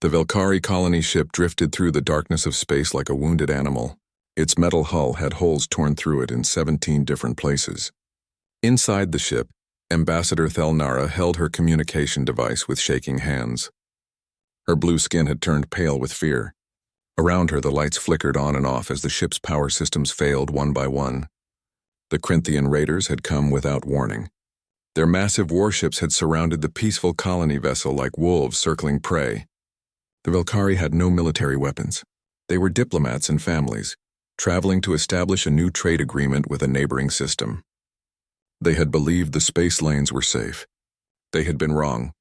The Velkari colony ship drifted through the darkness of space like a wounded animal. Its metal hull had holes torn through it in 17 different places. Inside the ship, Ambassador Thelnara held her communication device with shaking hands. Her blue skin had turned pale with fear. Around her, the lights flickered on and off as the ship's power systems failed one by one. The Corinthian raiders had come without warning. Their massive warships had surrounded the peaceful colony vessel like wolves circling prey. The Velkari had no military weapons. They were diplomats and families, traveling to establish a new trade agreement with a neighboring system. They had believed the space lanes were safe. They had been wrong.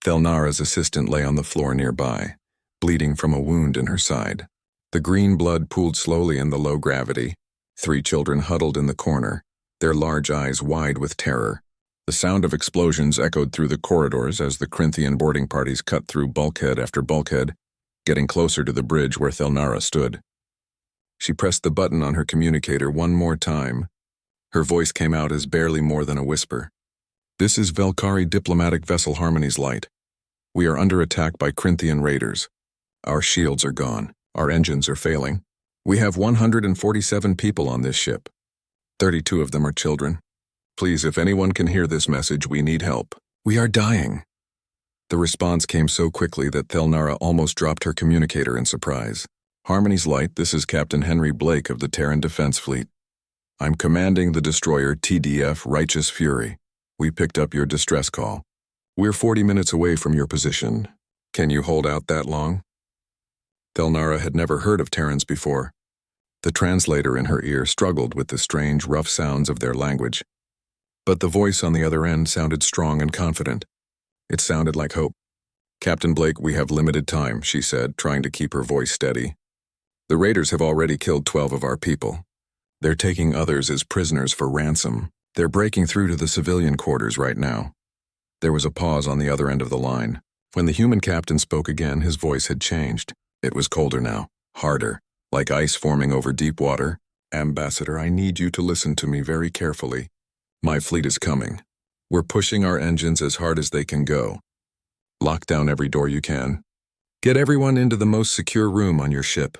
Thelnara's assistant lay on the floor nearby, bleeding from a wound in her side. The green blood pooled slowly in the low gravity. 3 children huddled in the corner, their large eyes wide with terror. The sound of explosions echoed through the corridors as the Corinthian boarding parties cut through bulkhead after bulkhead, getting closer to the bridge where Thelnara stood. She pressed the button on her communicator one more time. Her voice came out as barely more than a whisper. "This is Velkari diplomatic vessel Harmony's Light. We are under attack by Corinthian raiders. Our shields are gone. Our engines are failing. We have 147 people on this ship. 32 of them are children. Please, if anyone can hear this message, we need help. We are dying." The response came so quickly that Thelnara almost dropped her communicator in surprise. "Harmony's Light, this is Captain Henry Blake of the Terran Defense Fleet. I'm commanding the destroyer TDF Righteous Fury. We picked up your distress call. We're 40 minutes away from your position. Can you hold out that long?" Thelnara had never heard of Terrans before. The translator in her ear struggled with the strange, rough sounds of their language. But the voice on the other end sounded strong and confident. It sounded like hope. "Captain Blake, we have limited time," she said, trying to keep her voice steady. "The raiders have already killed 12 of our people. They're taking others as prisoners for ransom. They're breaking through to the civilian quarters right now." There was a pause on the other end of the line. When the human captain spoke again, his voice had changed. It was colder now, harder, like ice forming over deep water. "Ambassador, I need you to listen to me very carefully. My fleet is coming. We're pushing our engines as hard as they can go. Lock down every door you can. Get everyone into the most secure room on your ship.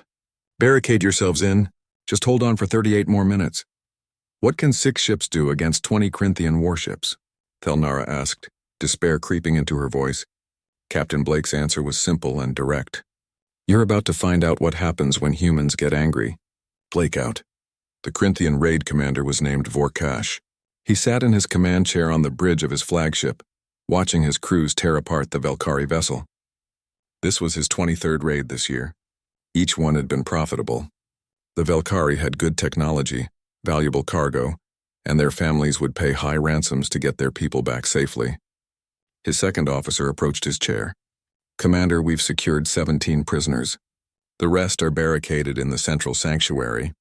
Barricade yourselves in. Just hold on for 38 more minutes." "What can 6 ships do against 20 Corinthian warships?" Thelnara asked, despair creeping into her voice. Captain Blake's answer was simple and direct. "You're about to find out what happens when humans get angry." Blake out. The Corinthian raid commander was named Vorkash. He sat in his command chair on the bridge of his flagship, watching his crews tear apart the Velkari vessel. This was his 23rd raid this year. Each one had been profitable. The Velkari had good technology, valuable cargo, and their families would pay high ransoms to get their people back safely. His second officer approached his chair. "Commander, we've secured 17 prisoners. The rest are barricaded in the central sanctuary.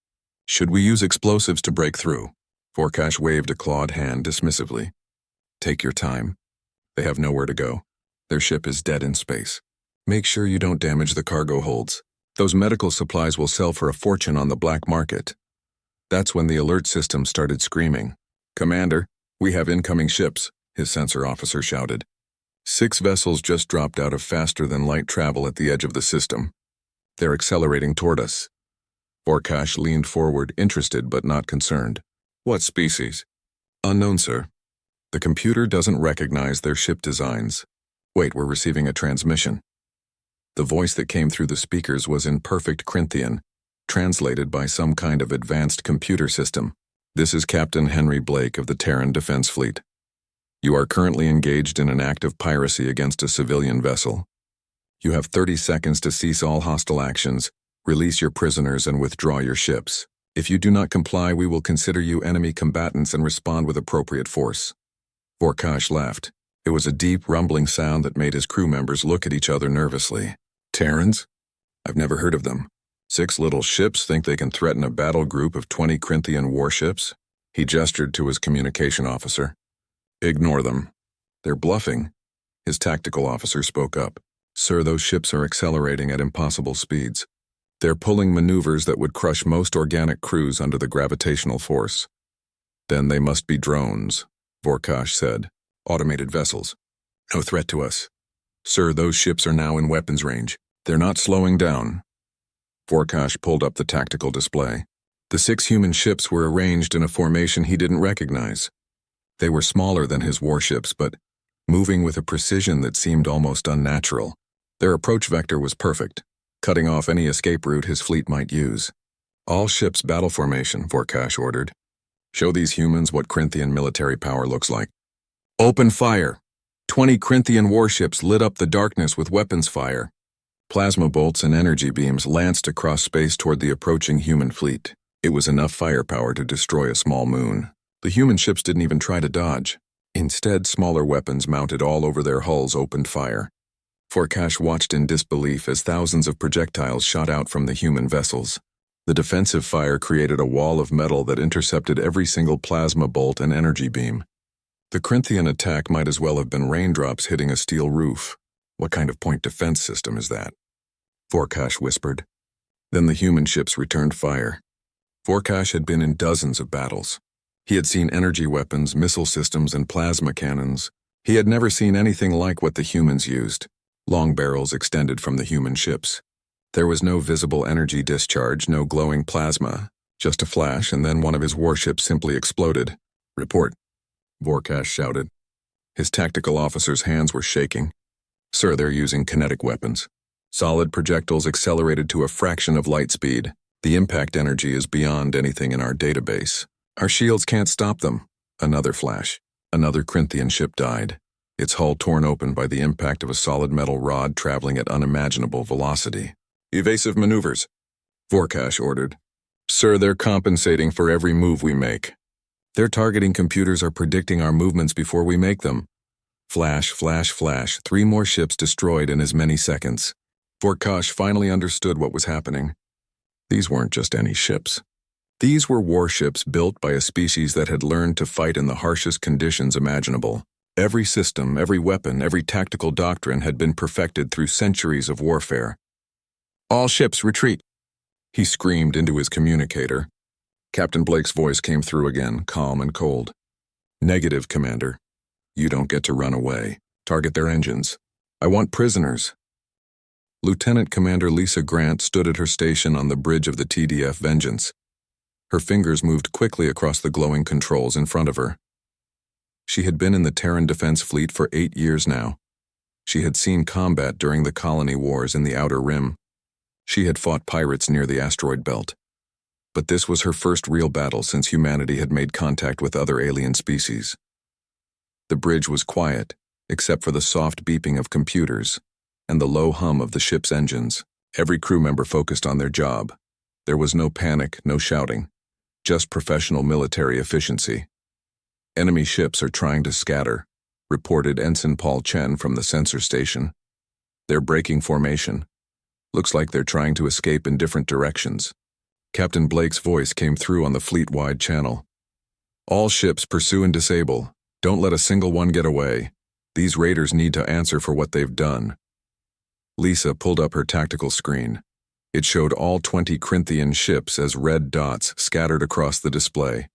Should we use explosives to break through?" Vorkash waved a clawed hand dismissively. "Take your time. They have nowhere to go. Their ship is dead in space. Make sure you don't damage the cargo holds. Those medical supplies will sell for a fortune on the black market." That's when the alert system started screaming. "Commander, we have incoming ships," his sensor officer shouted. 6 vessels just dropped out of faster-than-light travel at the edge of the system. They're accelerating toward us. Vorkash leaned forward, interested but not concerned. "What species?" "Unknown, sir. The computer doesn't recognize their ship designs. Wait, we're receiving a transmission." The voice that came through the speakers was in perfect Corinthian, translated by some kind of advanced computer system. "This is Captain Henry Blake of the Terran Defense Fleet. You are currently engaged in an act of piracy against a civilian vessel. You have 30 seconds to cease all hostile actions, release your prisoners, and withdraw your ships. If you do not comply, we will consider you enemy combatants and respond with appropriate force." Vorkash laughed. It was a deep, rumbling sound that made his crew members look at each other nervously. "Terrans? I've never heard of them. 6 little ships think they can threaten a battle group of 20 Corinthian warships?" He gestured to his communication officer. "Ignore them. They're bluffing." His tactical officer spoke up. "Sir, those ships are accelerating at impossible speeds. They're pulling maneuvers that would crush most organic crews under the gravitational force." "Then they must be drones," Vorkash said. "Automated vessels. No threat to us. Sir, those ships are now in weapons range. They're not slowing down. Vorkash pulled up the tactical display. The 6 human ships were arranged in a formation he didn't recognize. They were smaller than his warships, but moving with a precision that seemed almost unnatural. Their approach vector was perfect, cutting off any escape route his fleet might use. All ships battle formation, Vorkash ordered. Show these humans what Corinthian military power looks like. Open fire! 20 Corinthian warships lit up the darkness with weapons fire. Plasma bolts and energy beams lanced across space toward the approaching human fleet. It was enough firepower to destroy a small moon. The human ships didn't even try to dodge. Instead, smaller weapons mounted all over their hulls opened fire. Vorkash watched in disbelief as thousands of projectiles shot out from the human vessels. The defensive fire created a wall of metal that intercepted every single plasma bolt and energy beam. The Corinthian attack might as well have been raindrops hitting a steel roof. What kind of point defense system is that? Vorkash whispered. Then the human ships returned fire. Vorkash had been in dozens of battles. He had seen energy weapons, missile systems, and plasma cannons. He had never seen anything like what the humans used. Long barrels extended from the human ships. There was no visible energy discharge, no glowing plasma, just a flash, and then one of his warships simply exploded. Report, Vorkash shouted. His tactical officer's hands were shaking. Sir, they're using kinetic weapons. Solid projectiles accelerated to a fraction of light speed. The impact energy is beyond anything in our database. Our shields can't stop them. Another flash. Another Corinthian ship died, its hull torn open by the impact of a solid metal rod traveling at unimaginable velocity. Evasive maneuvers, Vorkash ordered. Sir, they're compensating for every move we make. Their targeting computers are predicting our movements before we make them. Flash, flash, flash, 3 more ships destroyed in as many seconds. Vorkash finally understood what was happening. These weren't just any ships. These were warships built by a species that had learned to fight in the harshest conditions imaginable. Every system, every weapon, every tactical doctrine had been perfected through centuries of warfare. All ships retreat, he screamed into his communicator. Captain Blake's voice came through again, calm and cold. Negative, Commander. You don't get to run away. Target their engines. I want prisoners. Lieutenant Commander Lisa Grant stood at her station on the bridge of the TDF Vengeance. Her fingers moved quickly across the glowing controls in front of her. She had been in the Terran Defense Fleet for 8 years now. She had seen combat during the colony wars in the Outer Rim. She had fought pirates near the asteroid belt. But this was her first real battle since humanity had made contact with other alien species. The bridge was quiet, except for the soft beeping of computers and the low hum of the ship's engines. Every crew member focused on their job. There was no panic, no shouting. Just professional military efficiency. Enemy ships are trying to scatter, reported Ensign Paul Chen from the sensor station. They're breaking formation. Looks like they're trying to escape in different directions. Captain Blake's voice came through on the fleet-wide channel. All ships pursue and disable. Don't let a single one get away. These raiders need to answer for what they've done. Lisa pulled up her tactical screen. It showed all 20 Corinthian ships as red dots scattered across the display.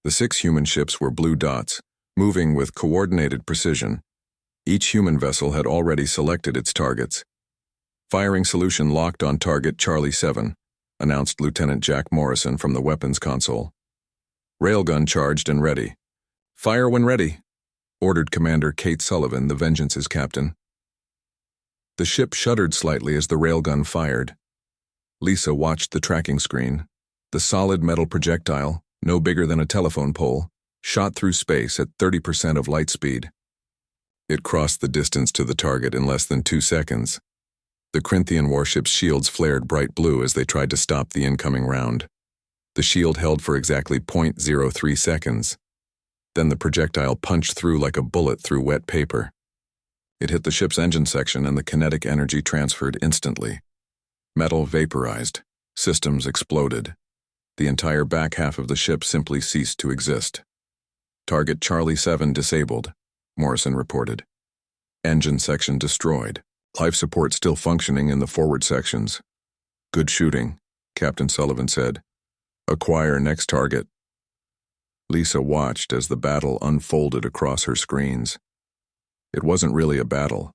The 6 human ships were blue dots, moving with coordinated precision. Each human vessel had already selected its targets. Firing solution locked on target Charlie 7, announced Lieutenant Jack Morrison from the weapons console. Railgun charged and ready. Fire when ready, ordered Commander Kate Sullivan, the Vengeance's captain. The ship shuddered slightly as the railgun fired. Lisa watched the tracking screen. The solid metal projectile, no bigger than a telephone pole, shot through space at 30% of light speed. It crossed the distance to the target in less than 2 seconds. The Corinthian warship's shields flared bright blue as they tried to stop the incoming round. The shield held for exactly 0.03 seconds. Then the projectile punched through like a bullet through wet paper. It hit the ship's engine section and the kinetic energy transferred instantly. Metal vaporized. Systems exploded. The entire back half of the ship simply ceased to exist. Target Charlie 7 disabled, Morrison reported. Engine section destroyed. Life support still functioning in the forward sections. Good shooting, Captain Sullivan said. Acquire next target. Lisa watched as the battle unfolded across her screens. It wasn't really a battle.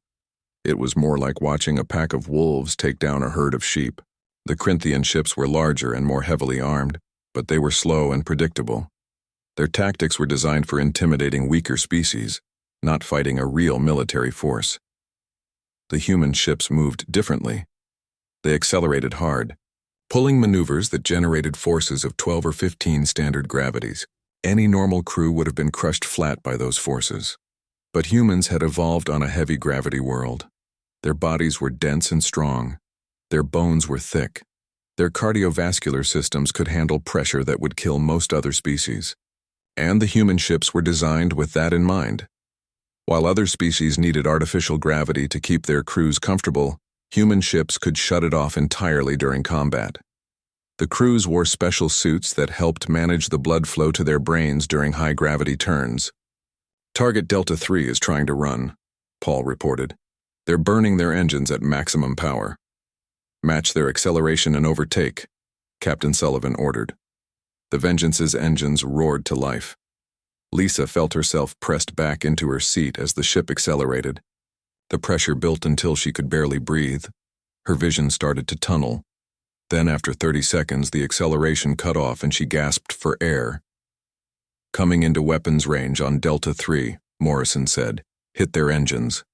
It was more like watching a pack of wolves take down a herd of sheep. The Corinthian ships were larger and more heavily armed, but they were slow and predictable. Their tactics were designed for intimidating weaker species, not fighting a real military force. The human ships moved differently. They accelerated hard, pulling maneuvers that generated forces of 12 or 15 standard gravities. Any normal crew would have been crushed flat by those forces. But humans had evolved on a heavy gravity world. Their bodies were dense and strong. Their bones were thick. Their cardiovascular systems could handle pressure that would kill most other species. And the human ships were designed with that in mind. While other species needed artificial gravity to keep their crews comfortable, human ships could shut it off entirely during combat. The crews wore special suits that helped manage the blood flow to their brains during high-gravity turns. Target Delta 3 is trying to run, Paul reported. They're burning their engines at maximum power. Match their acceleration and overtake, Captain Sullivan ordered. The Vengeance's engines roared to life. Lisa felt herself pressed back into her seat as the ship accelerated. The pressure built until she could barely breathe. Her vision started to tunnel. Then after 30 seconds, the acceleration cut off and she gasped for air. Coming into weapons range on Delta 3, Morrison said. Hit their engines.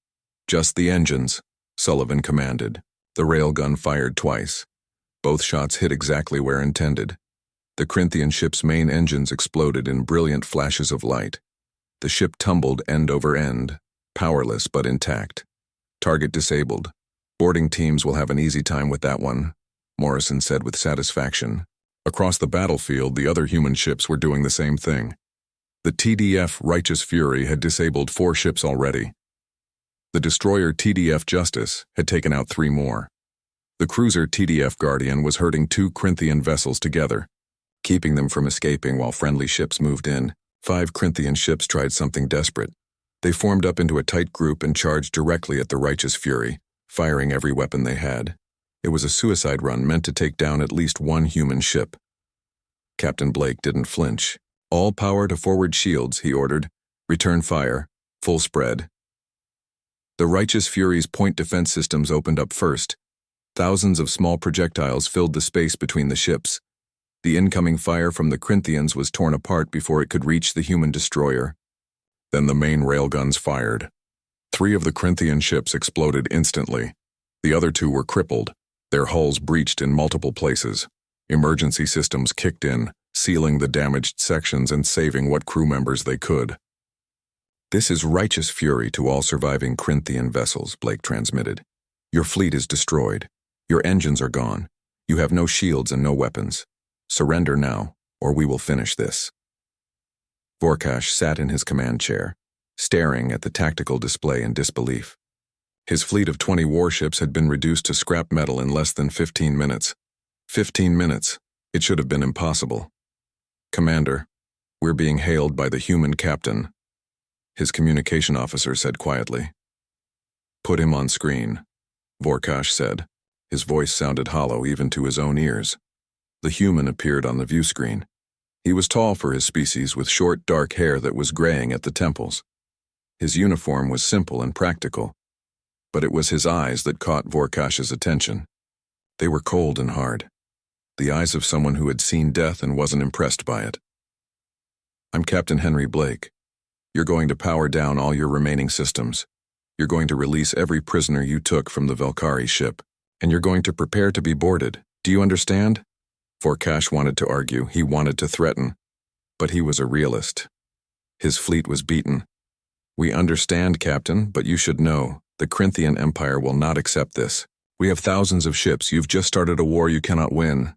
Just the engines, Sullivan commanded. The railgun fired twice. Both shots hit exactly where intended. The Corinthian ship's main engines exploded in brilliant flashes of light. The ship tumbled end over end, powerless but intact. Target disabled. Boarding teams will have an easy time with that one, Morrison said with satisfaction. Across the battlefield, the other human ships were doing the same thing. The TDF Righteous Fury had disabled 4 ships already. The destroyer TDF Justice had taken out 3 more. The cruiser TDF Guardian was herding 2 Corinthian vessels together, keeping them from escaping while friendly ships moved in. 5 Corinthian ships tried something desperate. They formed up into a tight group and charged directly at the Righteous Fury, firing every weapon they had. It was a suicide run meant to take down at least 1 human ship. Captain Blake didn't flinch. All power to forward shields, he ordered. Return fire. Full spread. The Righteous Fury's point defense systems opened up first. Thousands of small projectiles filled the space between the ships. The incoming fire from the Corinthians was torn apart before it could reach the human destroyer. Then the main railguns fired. 3 of the Corinthian ships exploded instantly. The other 2 were crippled, their hulls breached in multiple places. Emergency systems kicked in, sealing the damaged sections and saving what crew members they could. This is Righteous Fury to all surviving Corinthian vessels, Blake transmitted. Your fleet is destroyed. Your engines are gone. You have no shields and no weapons. Surrender now, or we will finish this. Vorkash sat in his command chair, staring at the tactical display in disbelief. His fleet of 20 warships had been reduced to scrap metal in less than 15 minutes. 15 minutes. It should have been impossible. Commander, we're being hailed by the human captain, his communication officer said quietly. Put him on screen, Vorkash said. His voice sounded hollow even to his own ears. The human appeared on the view screen. He was tall for his species with short, dark hair that was graying at the temples. His uniform was simple and practical, but it was his eyes that caught Vorkash's attention. They were cold and hard, the eyes of someone who had seen death and wasn't impressed by it. I'm Captain Henry Blake. You're going to power down all your remaining systems. You're going to release every prisoner you took from the Valkyrie ship, and you're going to prepare to be boarded. Do you understand? Vorkash wanted to argue, he wanted to threaten, but he was a realist. His fleet was beaten. We understand, Captain, but you should know, the Corinthian Empire will not accept this. We have thousands of ships. You've just started a war you cannot win.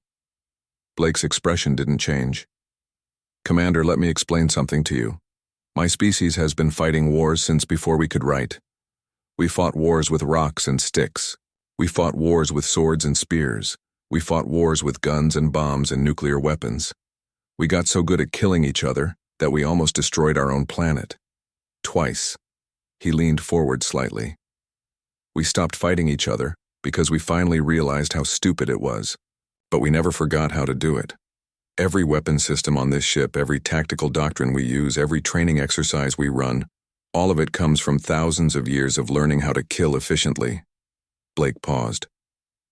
Blake's expression didn't change. Commander, let me explain something to you. My species has been fighting wars since before we could write. We fought wars with rocks and sticks. We fought wars with swords and spears. We fought wars with guns and bombs and nuclear weapons. We got so good at killing each other that we almost destroyed our own planet. Twice. He leaned forward slightly. We stopped fighting each other because we finally realized how stupid it was, but we never forgot how to do it. Every weapon system on this ship, every tactical doctrine we use, every training exercise we run, All of it comes from thousands of years of learning how to kill efficiently. Blake paused.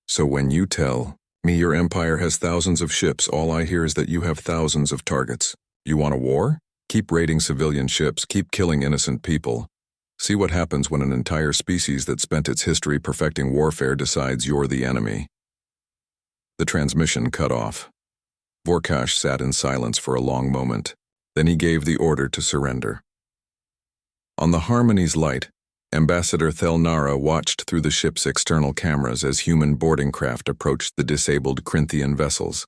So when you tell me your empire has thousands of ships, all I hear is that you have thousands of targets. You want a war? Keep raiding civilian ships, keep killing innocent people. See what happens when an entire species that spent its history perfecting warfare decides you're the enemy. The transmission cut off. Vorkash sat in silence for a long moment. Then he gave the order to surrender. On the Harmony's light, Ambassador Thelnara watched through the ship's external cameras as human boarding craft approached the disabled Corinthian vessels.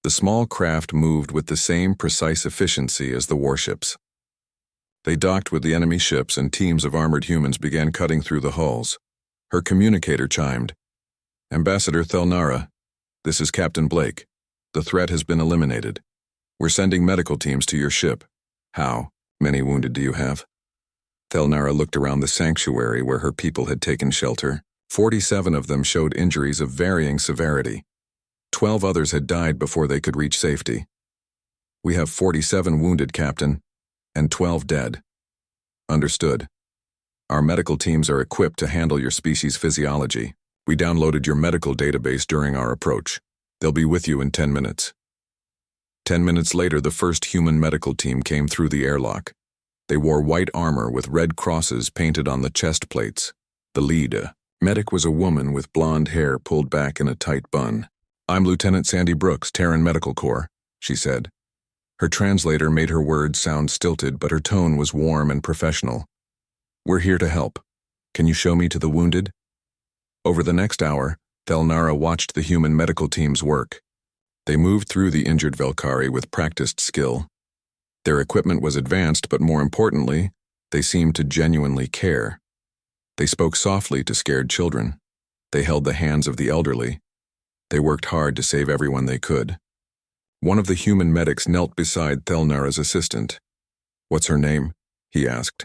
The small craft moved with the same precise efficiency as the warships. They docked with the enemy ships and teams of armored humans began cutting through the hulls. Her communicator chimed. Ambassador Thelnara, this is Captain Blake. The threat has been eliminated. We're sending medical teams to your ship. How many wounded do you have? Thelnara looked around the sanctuary where her people had taken shelter. 47 of them showed injuries of varying severity. 12 others had died before they could reach safety. We have 47 wounded, Captain, and 12 dead. Understood. Our medical teams are equipped to handle your species' physiology. We downloaded your medical database during our approach. They'll be with you in 10 minutes. 10 minutes later, the first human medical team came through the airlock. They wore white armor with red crosses painted on the chest plates. The lead medic was a woman with blonde hair pulled back in a tight bun. I'm Lieutenant Sandy Brooks, Terran Medical Corps, she said. Her translator made her words sound stilted, but her tone was warm and professional. We're here to help. Can you show me to the wounded? Over the next hour, Thelnara watched the human medical teams work. They moved through the injured Velkari with practiced skill. Their equipment was advanced, but more importantly, they seemed to genuinely care. They spoke softly to scared children. They held the hands of the elderly. They worked hard to save everyone they could. One of the human medics knelt beside Thelnara's assistant. What's her name? He asked.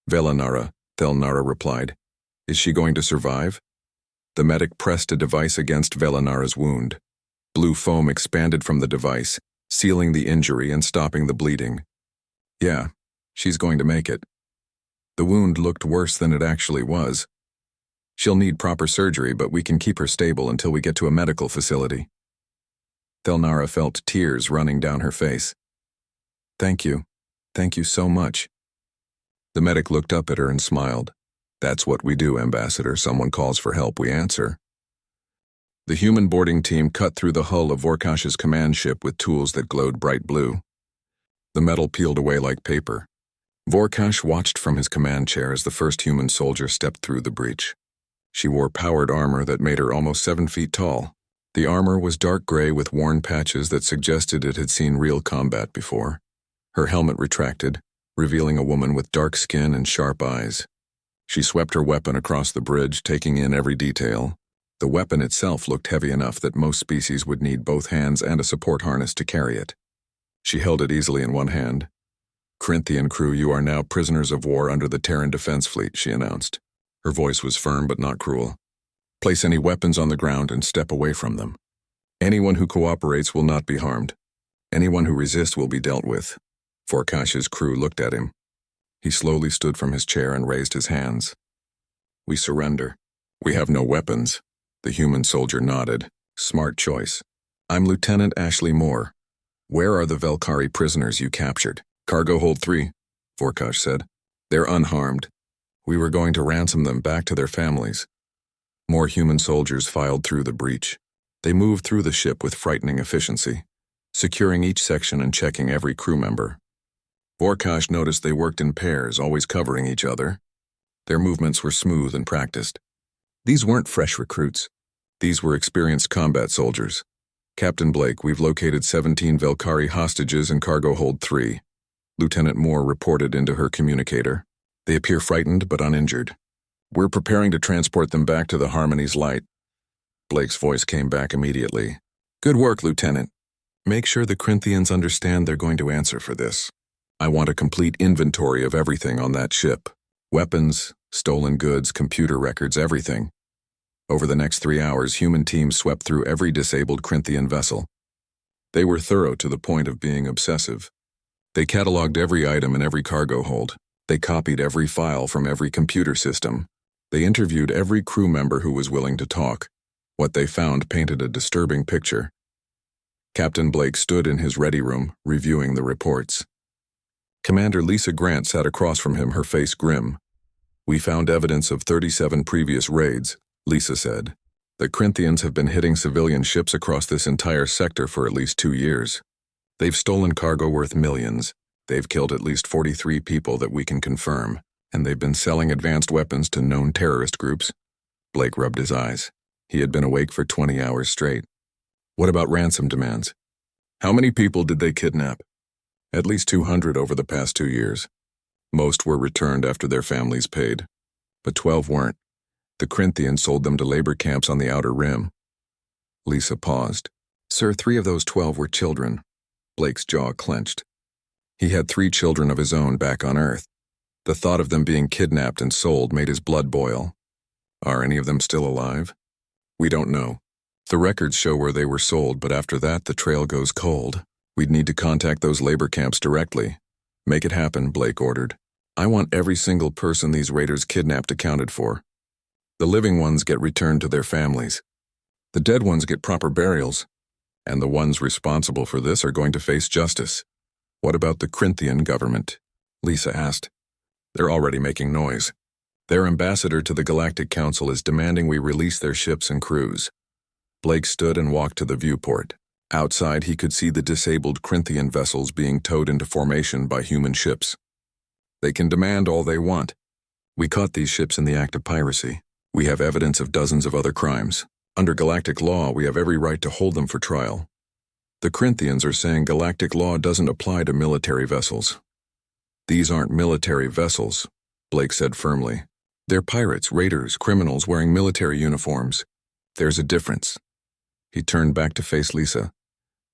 Velanara, Thelnara replied. Is she going to survive? The medic pressed a device against Velanara's wound. Blue foam expanded from the device, sealing the injury and stopping the bleeding. Yeah, she's going to make it. The wound looked worse than it actually was. She'll need proper surgery, but we can keep her stable until we get to a medical facility. Thelnara felt tears running down her face. Thank you. Thank you so much. The medic looked up at her and smiled. That's what we do, Ambassador. Someone calls for help, we answer. The human boarding team cut through the hull of Vorkash's command ship with tools that glowed bright blue. The metal peeled away like paper. Vorkash watched from his command chair as the first human soldier stepped through the breach. She wore powered armor that made her almost 7 feet tall. The armor was dark gray with worn patches that suggested it had seen real combat before. Her helmet retracted, revealing a woman with dark skin and sharp eyes. She swept her weapon across the bridge, taking in every detail. The weapon itself looked heavy enough that most species would need both hands and a support harness to carry it. She held it easily in one hand. Corinthian crew, you are now prisoners of war under the Terran Defense Fleet, she announced. Her voice was firm but not cruel. Place any weapons on the ground and step away from them. Anyone who cooperates will not be harmed. Anyone who resists will be dealt with. Vorkash's crew looked at him. He slowly stood from his chair and raised his hands. We surrender. We have no weapons. The human soldier nodded. Smart choice. I'm Lieutenant Ashley Moore. Where are the Velkari prisoners you captured? Cargo hold 3, Vorkash said. They're unharmed. We were going to ransom them back to their families. More human soldiers filed through the breach. They moved through the ship with frightening efficiency, securing each section and checking every crew member. Vorkash noticed they worked in pairs, always covering each other. Their movements were smooth and practiced. These weren't fresh recruits. These were experienced combat soldiers. Captain Blake, we've located 17 Velkari hostages in cargo hold 3. Lieutenant Moore reported into her communicator. They appear frightened but uninjured. We're preparing to transport them back to the Harmony's light. Blake's voice came back immediately. Good work, Lieutenant. Make sure the Corinthians understand they're going to answer for this. I want a complete inventory of everything on that ship. Weapons, stolen goods, computer records, everything. Over the next 3 hours, human teams swept through every disabled Corinthian vessel. They were thorough to the point of being obsessive. They cataloged every item in every cargo hold. They copied every file from every computer system. They interviewed every crew member who was willing to talk. What they found painted a disturbing picture. Captain Blake stood in his ready room, reviewing the reports. Commander Lisa Grant sat across from him, her face grim. "We found evidence of 37 previous raids," Lisa said. "The Corinthians have been hitting civilian ships across this entire sector for at least 2 years. They've stolen cargo worth millions. They've killed at least 43 people that we can confirm, and they've been selling advanced weapons to known terrorist groups." Blake rubbed his eyes. He had been awake for 20 hours straight. "What about ransom demands? How many people did they kidnap?" "At least 200 over the past 2 years. Most were returned after their families paid, but 12 weren't. The Corinthians sold them to labor camps on the outer rim." Lisa paused. "Sir, 3 of those 12 were children." Blake's jaw clenched. He had 3 children of his own back on Earth. The thought of them being kidnapped and sold made his blood boil. "Are any of them still alive?" "We don't know. The records show where they were sold, but after that the trail goes cold. We'd need to contact those labor camps directly." "Make it happen," Blake ordered. "I want every single person these raiders kidnapped accounted for. The living ones get returned to their families. The dead ones get proper burials. And the ones responsible for this are going to face justice." "What about the Corinthian government?" Lisa asked. "They're already making noise. Their ambassador to the Galactic Council is demanding we release their ships and crews." Blake stood and walked to the viewport. Outside, he could see the disabled Corinthian vessels being towed into formation by human ships. "They can demand all they want. We caught these ships in the act of piracy. We have evidence of dozens of other crimes. Under galactic law, we have every right to hold them for trial. The Corinthians are saying galactic law doesn't apply to military vessels." "These aren't military vessels," Blake said firmly. "They're pirates, raiders, criminals wearing military uniforms. There's a difference." He turned back to face Lisa.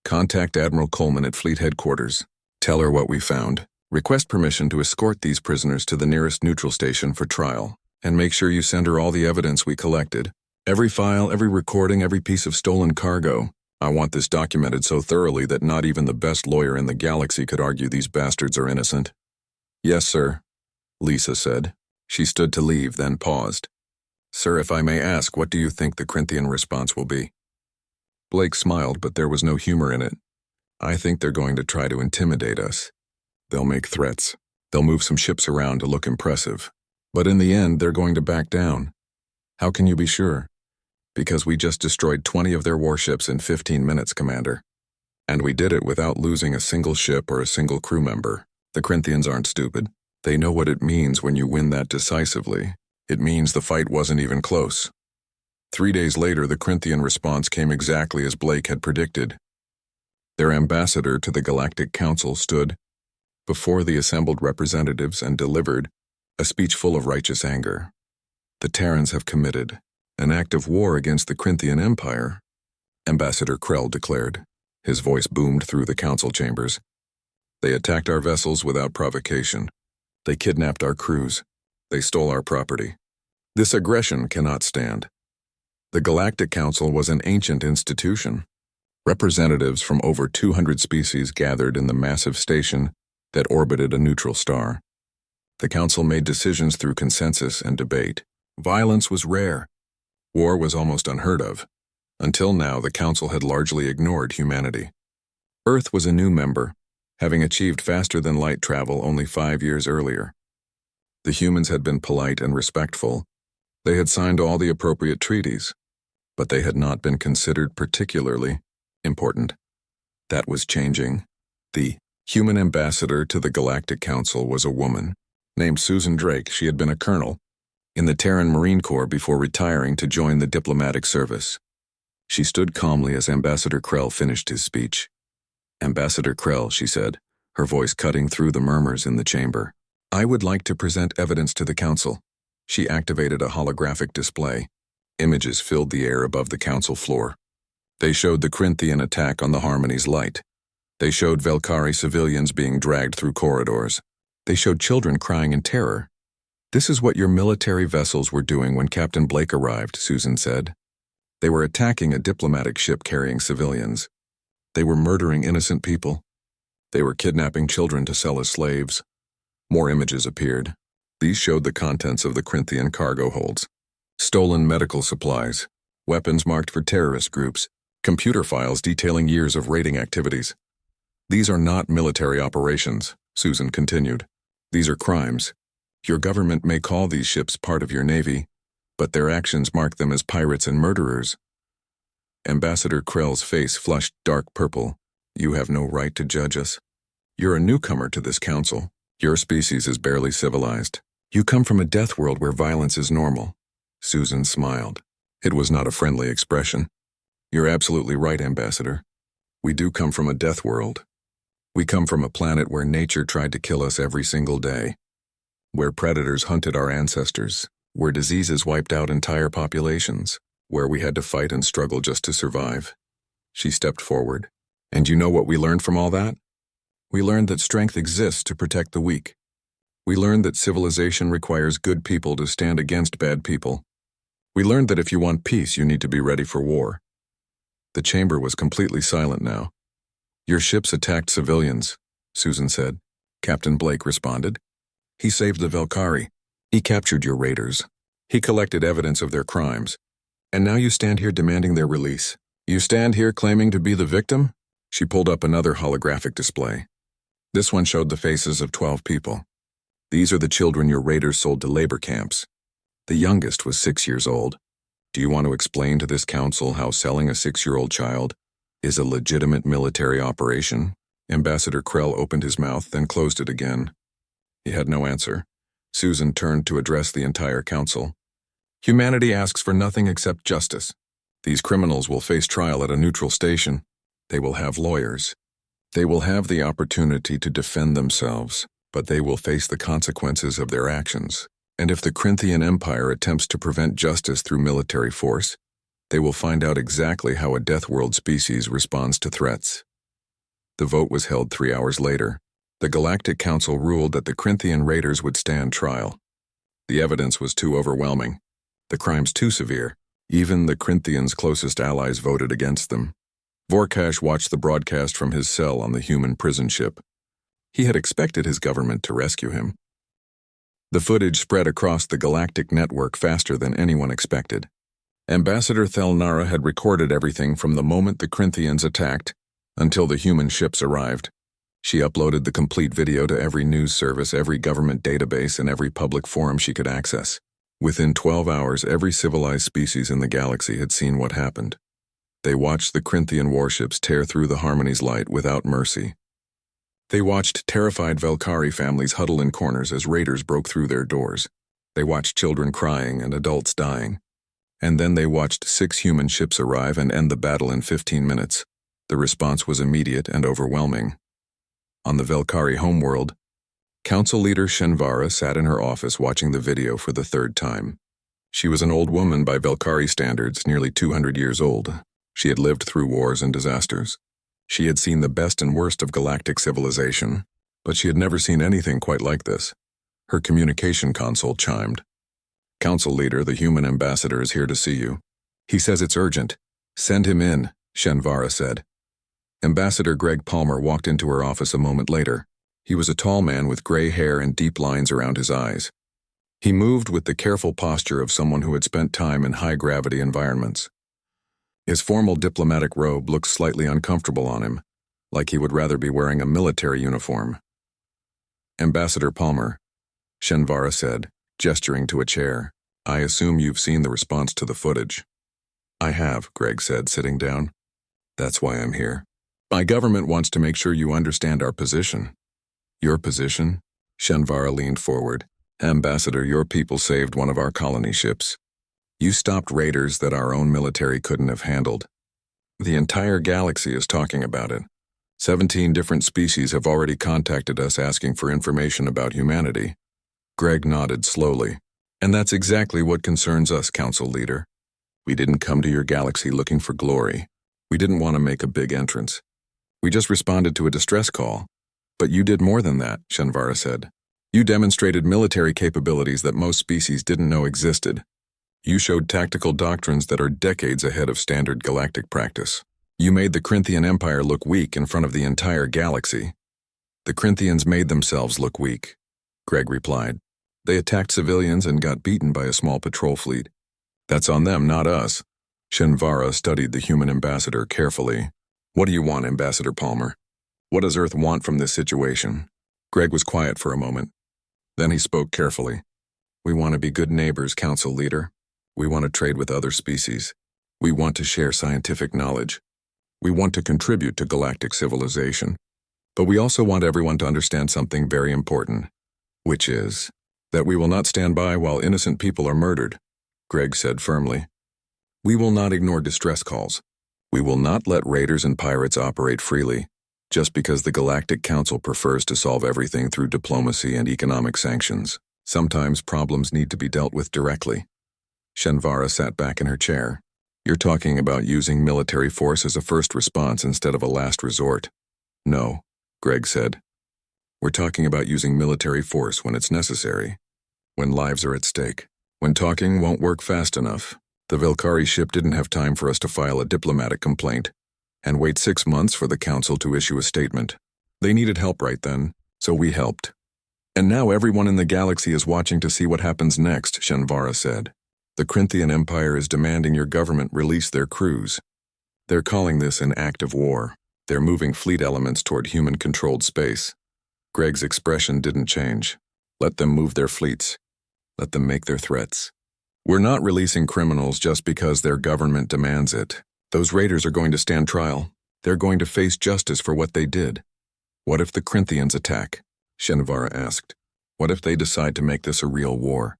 "Contact Admiral Coleman at Fleet Headquarters. Tell her what we found. Request permission to escort these prisoners to the nearest neutral station for trial. And make sure you send her all the evidence we collected. Every file, every recording, every piece of stolen cargo. I want this documented so thoroughly that not even the best lawyer in the galaxy could argue these bastards are innocent." "Yes, sir," Lisa said. She stood to leave, then paused. "Sir, if I may ask, what do you think the Corinthian response will be?" Blake smiled, but there was no humor in it. "I think they're going to try to intimidate us. They'll make threats. They'll move some ships around to look impressive. But in the end, they're going to back down." "How can you be sure?" "Because we just destroyed 20 of their warships in 15 minutes, Commander. And we did it without losing a single ship or a single crew member. The Corinthians aren't stupid. They know what it means when you win that decisively. It means the fight wasn't even close." 3 days later, the Corinthian response came exactly as Blake had predicted. Their ambassador to the Galactic Council stood before the assembled representatives and delivered a speech full of righteous anger. "The Terrans have committed an act of war against the Corinthian Empire," Ambassador Krell declared. His voice boomed through the council chambers. "They attacked our vessels without provocation. They kidnapped our crews. They stole our property. This aggression cannot stand. The Galactic Council was an ancient institution. Representatives from over 200 species gathered in the massive station that orbited a neutral star. The Council made decisions through consensus and debate. Violence was rare. War was almost unheard of. Until now, the Council had largely ignored humanity. Earth was a new member, having achieved faster-than-light travel only 5 years earlier. The humans had been polite and respectful. They had signed all the appropriate treaties, but they had not been considered particularly important. That was changing. The human ambassador to the Galactic Council was a woman. Named Susan Drake, she had been a colonel in the Terran Marine Corps before retiring to join the diplomatic service. She stood calmly as Ambassador Krell finished his speech. "Ambassador Krell," she said, her voice cutting through the murmurs in the chamber. "I would like to present evidence to the Council." She activated a holographic display. Images filled the air above the council floor. They showed the Corinthian attack on the Harmony's light. They showed Velkari civilians being dragged through corridors. They showed children crying in terror. "This is what your military vessels were doing when Captain Blake arrived," Susan said. "They were attacking a diplomatic ship carrying civilians. They were murdering innocent people. They were kidnapping children to sell as slaves. More images appeared. These showed the contents of the Corinthian cargo holds. Stolen medical supplies, weapons marked for terrorist groups, computer files detailing years of raiding activities. These are not military operations, Susan continued. These are crimes. Your government may call these ships part of your navy, but their actions mark them as pirates and murderers. Ambassador Krell's face flushed dark purple. You have no right to judge us. You're a newcomer to this council. Your species is barely civilized. You come from a death world where violence is normal. Susan smiled. It was not a friendly expression. You're absolutely right, Ambassador. We do come from a death world. We come from a planet where nature tried to kill us every single day, where predators hunted our ancestors, where diseases wiped out entire populations, where we had to fight and struggle just to survive. She stepped forward. And you know what we learned from all that? We learned that strength exists to protect the weak. We learned that civilization requires good people to stand against bad people. We learned that if you want peace, you need to be ready for war. The chamber was completely silent now. Your ships attacked civilians, Susan said. Captain Blake responded. He saved the Velkari. He captured your raiders. He collected evidence of their crimes. And now you stand here demanding their release. You stand here claiming to be the victim? She pulled up another holographic display. This one showed the faces of 12 people. These are the children your raiders sold to labor camps. The youngest was 6 years old. Do you want to explain to this council how selling a 6-year-old child is a legitimate military operation? Ambassador Krell opened his mouth, then closed it again. He had no answer. Susan turned to address the entire council. Humanity asks for nothing except justice. These criminals will face trial at a neutral station. They will have lawyers. They will have the opportunity to defend themselves, but they will face the consequences of their actions. And if the Corinthian Empire attempts to prevent justice through military force, they will find out exactly how a Death World species responds to threats. The vote was held 3 hours later. The Galactic Council ruled that the Corinthian raiders would stand trial. The evidence was too overwhelming. The crimes too severe. Even the Corinthians' closest allies voted against them. Vorkash watched the broadcast from his cell on the human prison ship. He had expected his government to rescue him. The footage spread across the galactic network faster than anyone expected. Ambassador Thelnara had recorded everything from the moment the Corinthians attacked until the human ships arrived. She uploaded the complete video to every news service, every government database, and every public forum she could access. Within 12 hours, every civilized species in the galaxy had seen what happened. They watched the Corinthian warships tear through the Harmony's light without mercy. They watched terrified Velkari families huddle in corners as raiders broke through their doors. They watched children crying and adults dying. And then they watched 6 human ships arrive and end the battle in 15 minutes. The response was immediate and overwhelming. On the Velkari homeworld, Council Leader Shenvara sat in her office watching the video for the 3rd time. She was an old woman by Velkari standards, nearly 200 years old. She had lived through wars and disasters. She had seen the best and worst of galactic civilization, but she had never seen anything quite like this. Her communication console chimed. Council Leader, the human ambassador is here to see you. He says it's urgent. Send him in, Shenvara said. Ambassador Greg Palmer walked into her office a moment later. He was a tall man with gray hair and deep lines around his eyes. He moved with the careful posture of someone who had spent time in high-gravity environments. His formal diplomatic robe looked slightly uncomfortable on him, like he would rather be wearing a military uniform. Ambassador Palmer, Shenvara said, gesturing to a chair. I assume you've seen the response to the footage. I have, Greg said, sitting down. That's why I'm here. My government wants to make sure you understand our position. Your position? Shenvara leaned forward. Ambassador, your people saved one of our colony ships. You stopped raiders that our own military couldn't have handled. The entire galaxy is talking about it. 17 different species have already contacted us asking for information about humanity. Greg nodded slowly. And that's exactly what concerns us, Council Leader. We didn't come to your galaxy looking for glory. We didn't want to make a big entrance. We just responded to a distress call. But you did more than that, Shenvara said. You demonstrated military capabilities that most species didn't know existed. You showed tactical doctrines that are decades ahead of standard galactic practice. You made the Corinthian Empire look weak in front of the entire galaxy. The Corinthians made themselves look weak. Greg replied. They attacked civilians and got beaten by a small patrol fleet. That's on them, not us. Shenvara studied the human ambassador carefully. What do you want, Ambassador Palmer? What does Earth want from this situation? Greg was quiet for a moment. Then he spoke carefully. We want to be good neighbors, Council Leader. We want to trade with other species. We want to share scientific knowledge. We want to contribute to galactic civilization. But we also want everyone to understand something very important, which is that we will not stand by while innocent people are murdered, Greg said firmly. We will not ignore distress calls. We will not let raiders and pirates operate freely, just because the Galactic Council prefers to solve everything through diplomacy and economic sanctions. Sometimes problems need to be dealt with directly. Shenvara sat back in her chair. You're talking about using military force as a first response instead of a last resort. No, Greg said. We're talking about using military force when it's necessary, when lives are at stake. When talking won't work fast enough. The Velkari ship didn't have time for us to file a diplomatic complaint and wait 6 months for the Council to issue a statement. They needed help right then, so we helped. And now everyone in the galaxy is watching to see what happens next, Shenvara said. The Corinthian Empire is demanding your government release their crews. They're calling this an act of war. They're moving fleet elements toward human-controlled space. Greg's expression didn't change. Let them move their fleets. Let them make their threats. We're not releasing criminals just because their government demands it. Those raiders are going to stand trial. They're going to face justice for what they did. What if the Corinthians attack? Shenvara asked. What if they decide to make this a real war?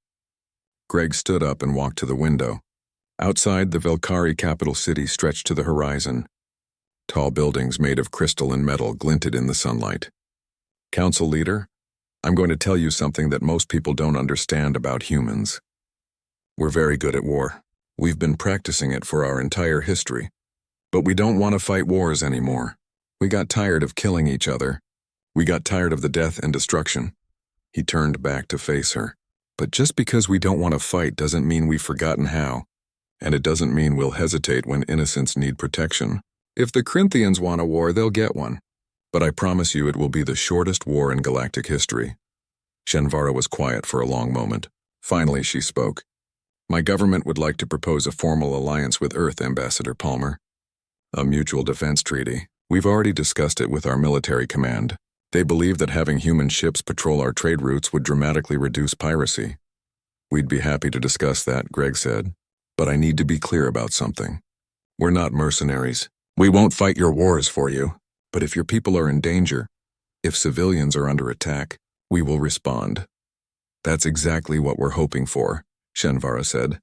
Greg stood up and walked to the window. Outside, the Velkari capital city stretched to the horizon. Tall buildings made of crystal and metal glinted in the sunlight. Council Leader, I'm going to tell you something that most people don't understand about humans. We're very good at war. We've been practicing it for our entire history. But we don't want to fight wars anymore. We got tired of killing each other. We got tired of the death and destruction. He turned back to face her. But just because we don't want to fight doesn't mean we've forgotten how. And it doesn't mean we'll hesitate when innocents need protection. If the Corinthians want a war, they'll get one. But I promise you it will be the shortest war in galactic history. Shenvara was quiet for a long moment. Finally, she spoke. My government would like to propose a formal alliance with Earth, Ambassador Palmer. A mutual defense treaty. We've already discussed it with our military command. They believe that having human ships patrol our trade routes would dramatically reduce piracy. We'd be happy to discuss that, Greg said. But I need to be clear about something. We're not mercenaries. We won't fight your wars for you. But if your people are in danger, if civilians are under attack, we will respond. That's exactly what we're hoping for, Shenvara said.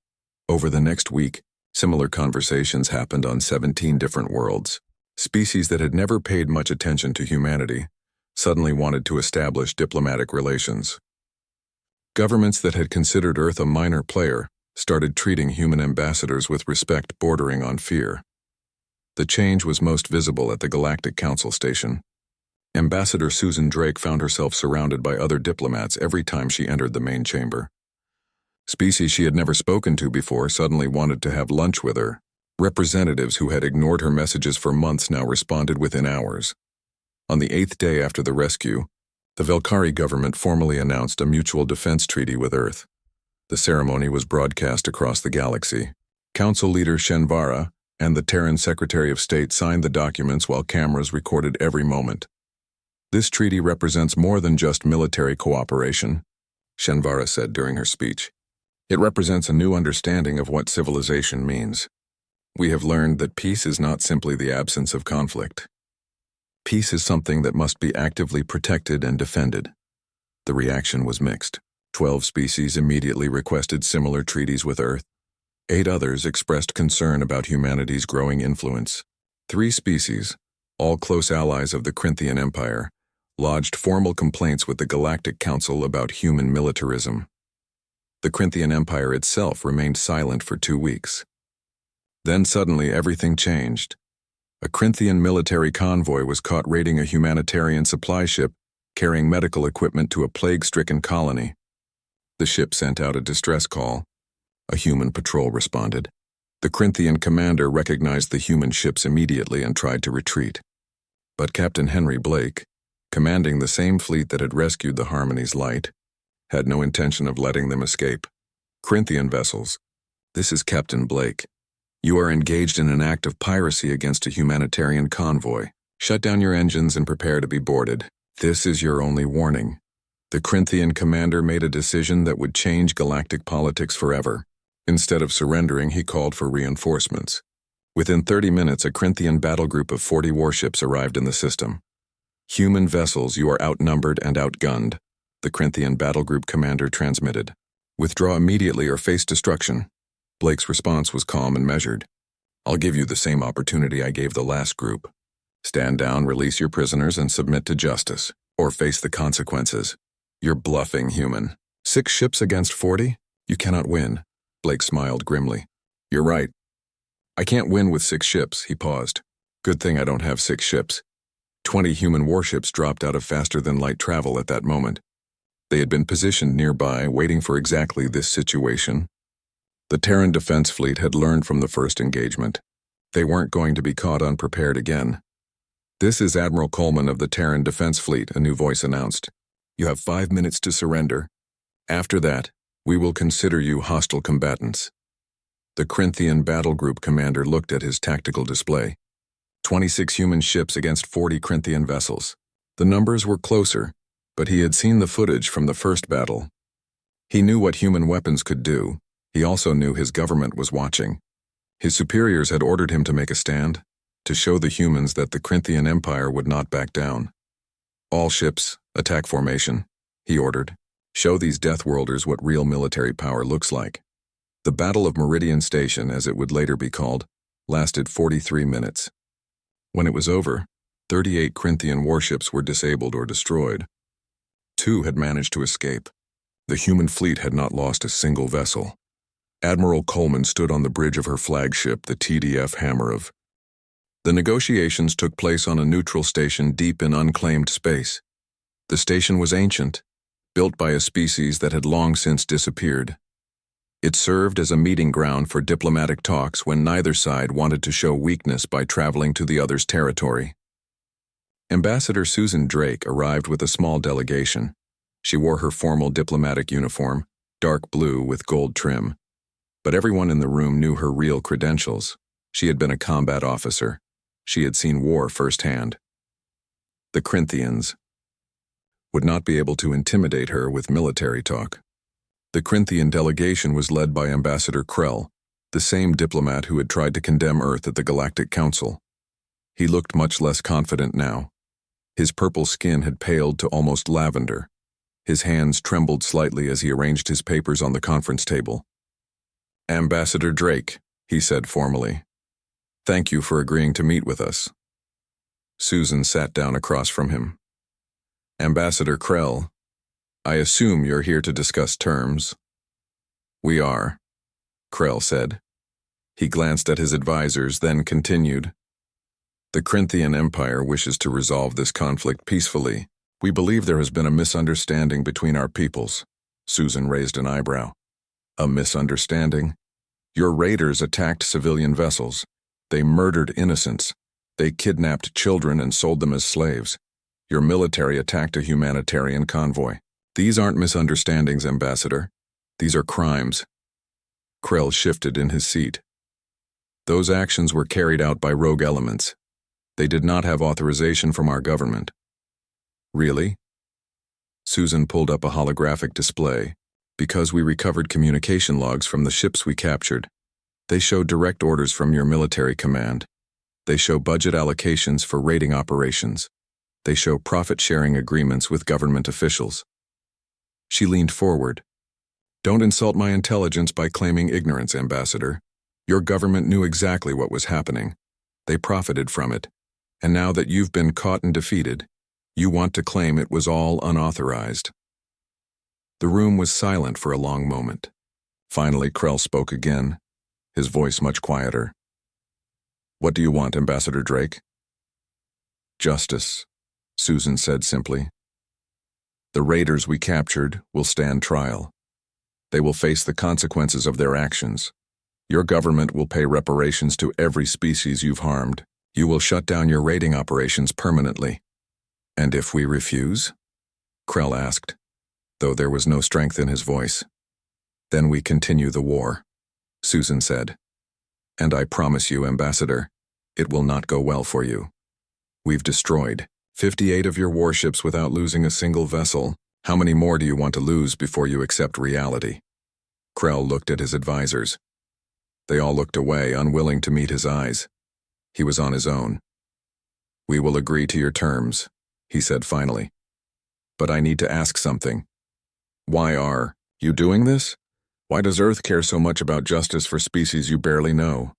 Over the next week, similar conversations happened on 17 different worlds. Species that had never paid much attention to humanity suddenly wanted to establish diplomatic relations. Governments that had considered Earth a minor player started treating human ambassadors with respect bordering on fear. The change was most visible at the Galactic Council station. Ambassador Susan Drake found herself surrounded by other diplomats every time she entered the main chamber. Species she had never spoken to before suddenly wanted to have lunch with her. Representatives who had ignored her messages for months now responded within hours. On the 8th day after the rescue, the Velkari government formally announced a mutual defense treaty with Earth. The ceremony was broadcast across the galaxy. Council Leader Shenvara and the Terran Secretary of State signed the documents while cameras recorded every moment. This treaty represents more than just military cooperation, Shenvara said during her speech. It represents a new understanding of what civilization means. We have learned that peace is not simply the absence of conflict. Peace is something that must be actively protected and defended. The reaction was mixed. 12 species immediately requested similar treaties with Earth. 8 others expressed concern about humanity's growing influence. 3 species, all close allies of the Corinthian Empire, lodged formal complaints with the Galactic Council about human militarism. The Corinthian Empire itself remained silent for 2 weeks. Then suddenly everything changed. A Corinthian military convoy was caught raiding a humanitarian supply ship carrying medical equipment to a plague-stricken colony. The ship sent out a distress call. A human patrol responded. The Corinthian commander recognized the human ships immediately and tried to retreat. But Captain Henry Blake, commanding the same fleet that had rescued the Harmony's Light, had no intention of letting them escape. Corinthian vessels. This is Captain Blake. You are engaged in an act of piracy against a humanitarian convoy. Shut down your engines and prepare to be boarded. This is your only warning. The Corinthian commander made a decision that would change galactic politics forever. Instead of surrendering, he called for reinforcements. Within 30 minutes, a Corinthian battle group of 40 warships arrived in the system. Human vessels, you are outnumbered and outgunned, the Corinthian battle group commander transmitted. Withdraw immediately or face destruction. Blake's response was calm and measured. I'll give you the same opportunity I gave the last group. Stand down, release your prisoners, and submit to justice, or face the consequences. You're bluffing, human. 6 ships against 40? You cannot win. Blake smiled grimly. You're right. I can't win with 6 ships, he paused. Good thing I don't have 6 ships. 20 human warships dropped out of faster-than-light travel at that moment. They had been positioned nearby, waiting for exactly this situation. The Terran Defense Fleet had learned from the first engagement. They weren't going to be caught unprepared again. This is Admiral Coleman of the Terran Defense Fleet, a new voice announced. You have 5 minutes to surrender. After that, we will consider you hostile combatants. The Corinthian battle group commander looked at his tactical display. 26 human ships against 40 Corinthian vessels. The numbers were closer, but he had seen the footage from the first battle. He knew what human weapons could do. He also knew his government was watching. His superiors had ordered him to make a stand, to show the humans that the Corinthian Empire would not back down. All ships, attack formation, he ordered. Show these Deathworlders what real military power looks like. The Battle of Meridian Station, as it would later be called, lasted 43 minutes. When it was over, 38 Corinthian warships were disabled or destroyed. 2 had managed to escape. The human fleet had not lost a single vessel. Admiral Coleman stood on the bridge of her flagship, the TDF Hammer. The negotiations took place on a neutral station deep in unclaimed space. The station was ancient, built by a species that had long since disappeared. It served as a meeting ground for diplomatic talks when neither side wanted to show weakness by traveling to the other's territory. Ambassador Susan Drake arrived with a small delegation. She wore her formal diplomatic uniform, dark blue with gold trim. But everyone in the room knew her real credentials. She had been a combat officer. She had seen war firsthand. The Corinthians would not be able to intimidate her with military talk. The Corinthian delegation was led by Ambassador Krell, the same diplomat who had tried to condemn Earth at the Galactic Council. He looked much less confident now. His purple skin had paled to almost lavender. His hands trembled slightly as he arranged his papers on the conference table. Ambassador Drake, he said formally. Thank you for agreeing to meet with us. Susan sat down across from him. Ambassador Krell, I assume you're here to discuss terms. We are, Krell said. He glanced at his advisors, then continued. The Corinthian Empire wishes to resolve this conflict peacefully. We believe there has been a misunderstanding between our peoples. Susan raised an eyebrow. A misunderstanding? Your raiders attacked civilian vessels. They murdered innocents. They kidnapped children and sold them as slaves. Your military attacked a humanitarian convoy. These aren't misunderstandings, Ambassador. These are crimes. Krell shifted in his seat. Those actions were carried out by rogue elements. They did not have authorization from our government. Really? Susan pulled up a holographic display. Because we recovered communication logs from the ships we captured. They show direct orders from your military command. They show budget allocations for raiding operations. They show profit-sharing agreements with government officials. She leaned forward. Don't insult my intelligence by claiming ignorance, Ambassador. Your government knew exactly what was happening. They profited from it. And now that you've been caught and defeated, you want to claim it was all unauthorized. The room was silent for a long moment. Finally, Krell spoke again, his voice much quieter. What do you want, Ambassador Drake? Justice, Susan said simply. The raiders we captured will stand trial. They will face the consequences of their actions. Your government will pay reparations to every species you've harmed. You will shut down your raiding operations permanently. And if we refuse? Krell asked. though there was no strength in his voice. "Then we continue the war," Susan said. "And I promise you, Ambassador, it will not go well for you. We've destroyed 58 of your warships without losing a single vessel. How many more do you want to lose before you accept reality?" Krell looked at his advisors. They all looked away, unwilling to meet his eyes. He was on his own. "We will agree to your terms," he said finally. "But I need to ask something. Why are you doing this? Why does Earth care so much about justice for species you barely know?"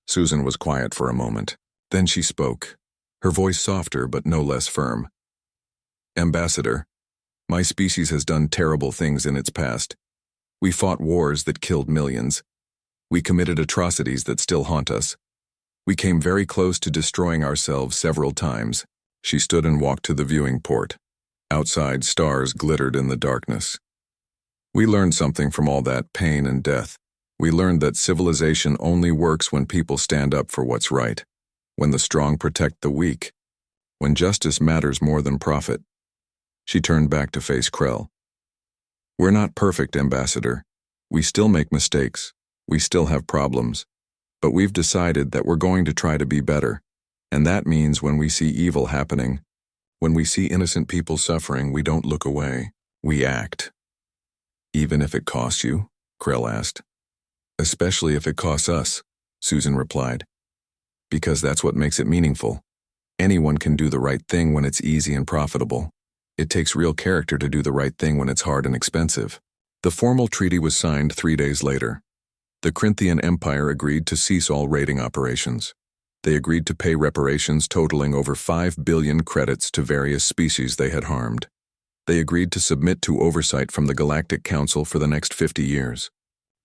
Susan was quiet for a moment. Then she spoke, her voice softer but no less firm. "Ambassador, my species has done terrible things in its past. We fought wars that killed millions. We committed atrocities that still haunt us. We came very close to destroying ourselves several times." She stood and walked to the viewing port. Outside, stars glittered in the darkness. "We learned something from all that pain and death. We learned that civilization only works when people stand up for what's right, when the strong protect the weak, when justice matters more than profit." She turned back to face Krell. "We're not perfect, Ambassador. We still make mistakes. We still have problems. But we've decided that we're going to try to be better. And that means when we see evil happening, when we see innocent people suffering, we don't look away. We act." "Even if it costs you?" Krell asked. "Especially if it costs us," Susan replied. "Because that's what makes it meaningful. Anyone can do the right thing when it's easy and profitable. It takes real character to do the right thing when it's hard and expensive." The formal treaty was signed 3 days later. The Corinthian Empire agreed to cease all raiding operations. They agreed to pay reparations totaling over 5 billion credits to various species they had harmed. They agreed to submit to oversight from the Galactic Council for the next 50 years.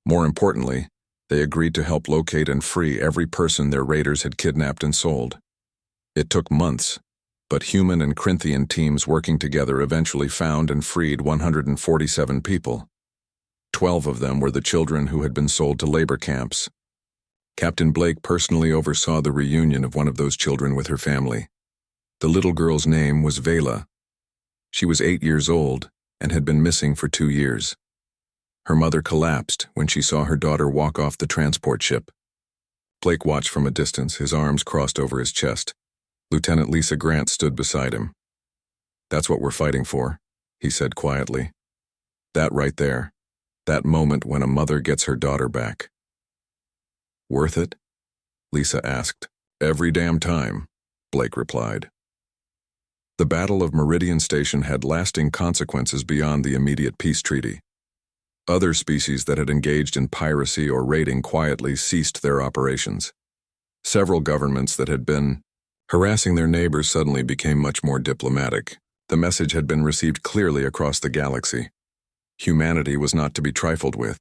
More importantly, they agreed to help locate and free every person their raiders had kidnapped and sold. It took months, but human and Corinthian teams working together eventually found and freed 147 people. 12 of them were the children who had been sold to labor camps. Captain Blake personally oversaw the reunion of one of those children with her family. The little girl's name was Vela. She was 8 years old and had been missing for 2 years. Her mother collapsed when she saw her daughter walk off the transport ship. Blake watched from a distance, his arms crossed over his chest. Lieutenant Lisa Grant stood beside him. "That's what we're fighting for," he said quietly. "That right there. That moment when a mother gets her daughter back." "Worth it?" Lisa asked. "Every damn time," Blake replied. The Battle of Meridian Station had lasting consequences beyond the immediate peace treaty. Other species that had engaged in piracy or raiding quietly ceased their operations. Several governments that had been harassing their neighbors suddenly became much more diplomatic. The message had been received clearly across the galaxy. Humanity was not to be trifled with.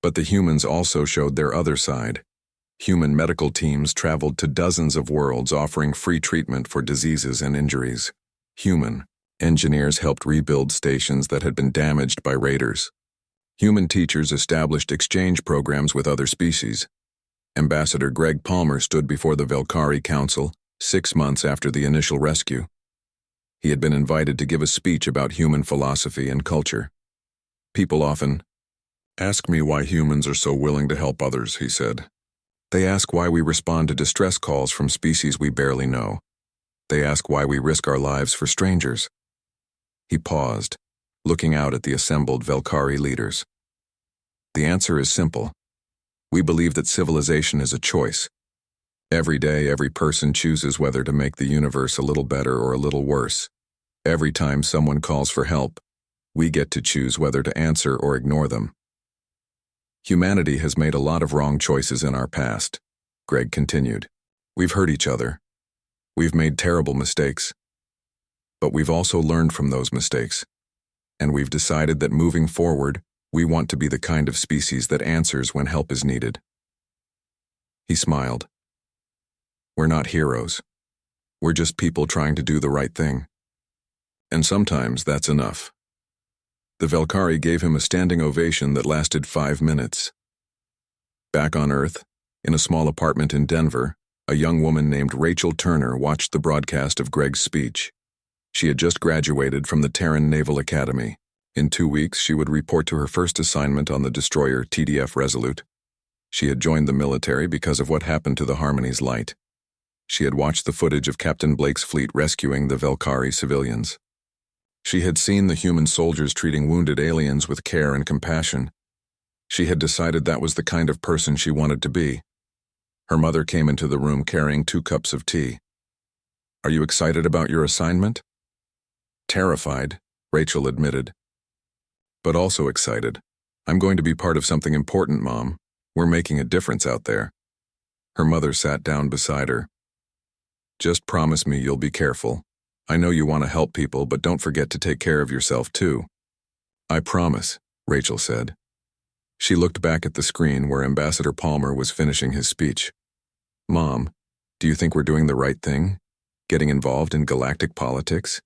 But the humans also showed their other side. Human medical teams traveled to dozens of worlds offering free treatment for diseases and injuries. Human engineers helped rebuild stations that had been damaged by raiders. Human teachers established exchange programs with other species. Ambassador Greg Palmer stood before the Velkari Council 6 months after the initial rescue. He had been invited to give a speech about human philosophy and culture. "People often ask me why humans are so willing to help others," he said. "They ask why we respond to distress calls from species we barely know. They ask why we risk our lives for strangers." He paused, looking out at the assembled Velkari leaders. "The answer is simple. We believe that civilization is a choice. Every day, every person chooses whether to make the universe a little better or a little worse. Every time someone calls for help, we get to choose whether to answer or ignore them. Humanity has made a lot of wrong choices in our past," Greg continued. "We've hurt each other. We've made terrible mistakes. But we've also learned from those mistakes. And we've decided that moving forward, we want to be the kind of species that answers when help is needed." He smiled. "We're not heroes. We're just people trying to do the right thing. And sometimes that's enough." The Velkari gave him a standing ovation that lasted 5 minutes. Back on Earth, in a small apartment in Denver, a young woman named Rachel Turner watched the broadcast of Greg's speech. She had just graduated from the Terran Naval Academy. In 2 weeks, she would report to her first assignment on the destroyer TDF Resolute. She had joined the military because of what happened to the Harmony's light. She had watched the footage of Captain Blake's fleet rescuing the Velkari civilians. She had seen the human soldiers treating wounded aliens with care and compassion. She had decided that was the kind of person she wanted to be. Her mother came into the room carrying 2 cups of tea. "Are you excited about your assignment?" "Terrified," Rachel admitted. "But also excited. I'm going to be part of something important, Mom. We're making a difference out there." Her mother sat down beside her. "Just promise me you'll be careful. I know you want to help people, but don't forget to take care of yourself too." "I promise," Rachel said. She looked back at the screen where Ambassador Palmer was finishing his speech. "Mom, do you think we're doing the right thing? Getting involved in galactic politics?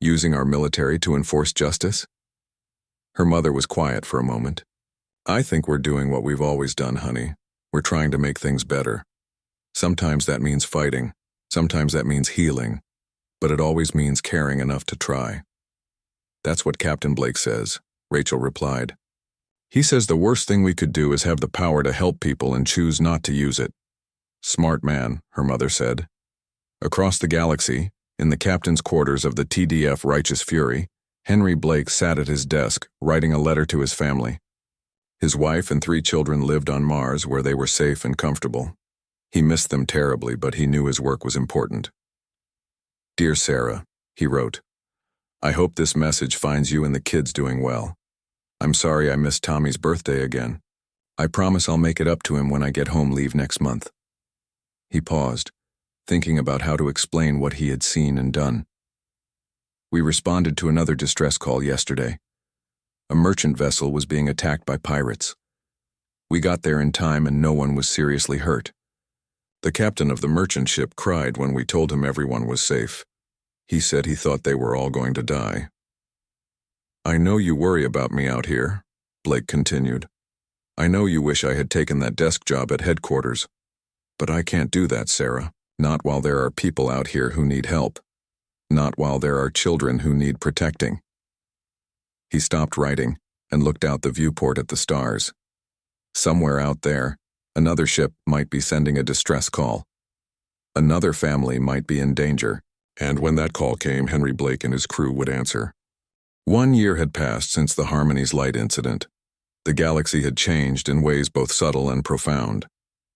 Using our military to enforce justice?" Her mother was quiet for a moment. "I think we're doing what we've always done, honey. We're trying to make things better. Sometimes that means fighting. Sometimes that means healing. But it always means caring enough to try." "That's what Captain Blake says," Rachel replied. "He says the worst thing we could do is have the power to help people and choose not to use it." "Smart man," her mother said. Across the galaxy, in the captain's quarters of the TDF Righteous Fury, Henry Blake sat at his desk, writing a letter to his family. His wife and 3 children lived on Mars where they were safe and comfortable. He missed them terribly, but he knew his work was important. "Dear Sarah," he wrote, "I hope this message finds you and the kids doing well. I'm sorry I missed Tommy's birthday again. I promise I'll make it up to him when I get home leave next month." He paused, thinking about how to explain what he had seen and done. "We responded to another distress call yesterday. A merchant vessel was being attacked by pirates. We got there in time and no one was seriously hurt. The captain of the merchant ship cried when we told him everyone was safe. He said he thought they were all going to die." "I know you worry about me out here," Blake continued. "I know you wish I had taken that desk job at headquarters. But I can't do that, Sarah. Not while there are people out here who need help. Not while there are children who need protecting." He stopped writing and looked out the viewport at the stars. Somewhere out there, another ship might be sending a distress call. Another family might be in danger, and when that call came, Henry Blake and his crew would answer. 1 year had passed since the Harmony's Light incident. The galaxy had changed in ways both subtle and profound.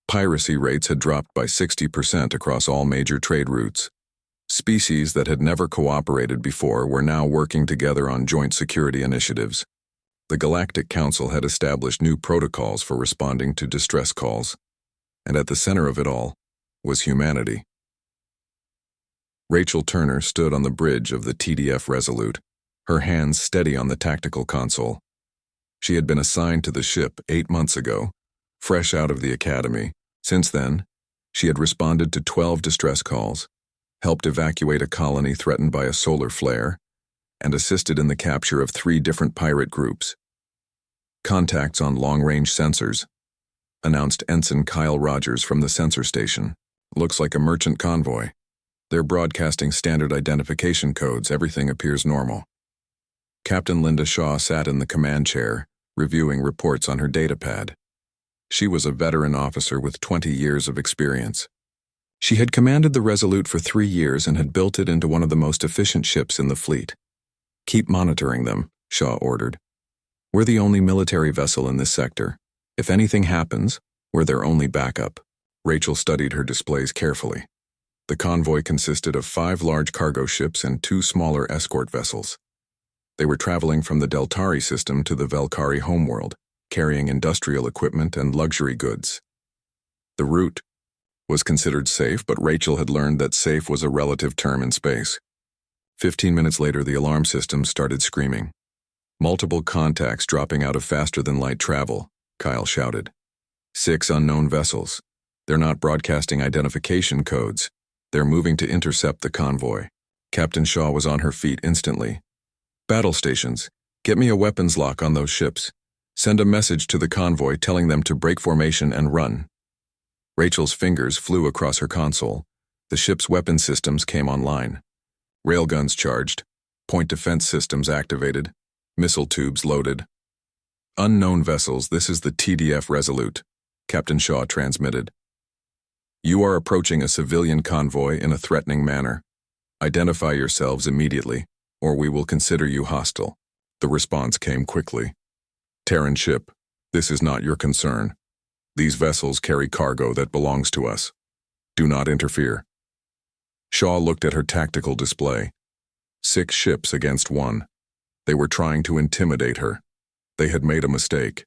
Piracy rates had dropped by 60% across all major trade routes. Species that had never cooperated before were now working together on joint security initiatives. The Galactic Council had established new protocols for responding to distress calls, and at the center of it all was humanity. Rachel Turner stood on the bridge of the TDF Resolute, her hands steady on the tactical console. She had been assigned to the ship 8 months ago, fresh out of the academy. Since then, she had responded to 12 distress calls, helped evacuate a colony threatened by a solar flare, and assisted in the capture of 3 different pirate groups. "Contacts on long-range sensors," announced Ensign Kyle Rogers from the sensor station. "Looks like a merchant convoy. They're broadcasting standard identification codes. Everything appears normal." Captain Linda Shaw sat in the command chair, reviewing reports on her datapad. She was a veteran officer with 20 years of experience. She had commanded the Resolute for 3 years and had built it into one of the most efficient ships in the fleet. "Keep monitoring them," Shaw ordered. "We're the only military vessel in this sector. If anything happens, we're their only backup." Rachel studied her displays carefully. The convoy consisted of 5 large cargo ships and 2 smaller escort vessels. They were traveling from the Deltari system to the Velkari homeworld, carrying industrial equipment and luxury goods. The route was considered safe, but Rachel had learned that safe was a relative term in space. 15 minutes later, the alarm system started screaming. "Multiple contacts dropping out of faster-than-light travel," Kyle shouted. 6 unknown vessels. They're not broadcasting identification codes. They're moving to intercept the convoy. Captain Shaw was on her feet instantly. "Battle stations, get me a weapons lock on those ships. Send a message to the convoy telling them to break formation and run." Rachel's fingers flew across her console. The ship's weapon systems came online. Railguns charged. Point defense systems activated. Missile tubes loaded. Unknown vessels, this is the TDF Resolute, Captain Shaw transmitted. You are approaching a civilian convoy in a threatening manner. Identify yourselves immediately, or we will consider you hostile. The response came quickly. Terran ship, this is not your concern. These vessels carry cargo that belongs to us. Do not interfere. Shaw looked at her tactical display. 6 ships against 1. They were trying to intimidate her. They had made a mistake.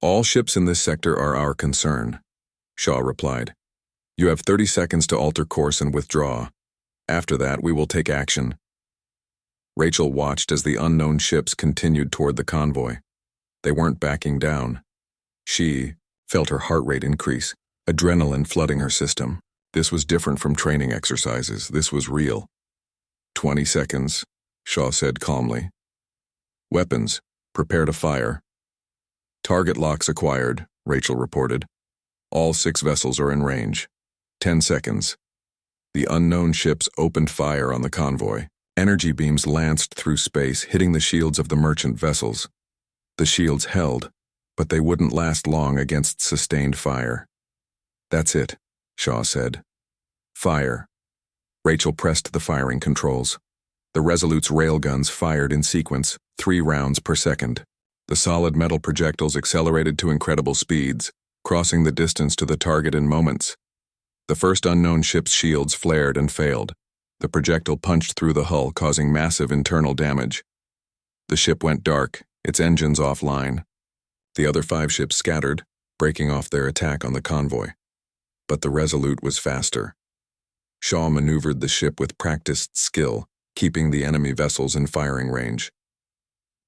All ships in this sector are our concern, Shaw replied. You have 30 seconds to alter course and withdraw. After that, we will take action. Rachel watched as the unknown ships continued toward the convoy. They weren't backing down. She felt her heart rate increase, adrenaline flooding her system. This was different from training exercises. This was real. 20 seconds, Shaw said calmly. Weapons, prepare to fire. Target locks acquired, Rachel reported. All 6 vessels are in range. 10 seconds. The unknown ships opened fire on the convoy. Energy beams lanced through space, hitting the shields of the merchant vessels. The shields held, but they wouldn't last long against sustained fire. That's it, Shaw said. Fire. Rachel pressed the firing controls. The Resolute's railguns fired in sequence, 3 rounds per second. The solid metal projectiles accelerated to incredible speeds, crossing the distance to the target in moments. The first unknown ship's shields flared and failed. The projectile punched through the hull, causing massive internal damage. The ship went dark, its engines offline. The other 5 ships scattered, breaking off their attack on the convoy. But the Resolute was faster. Shaw maneuvered the ship with practiced skill, keeping the enemy vessels in firing range.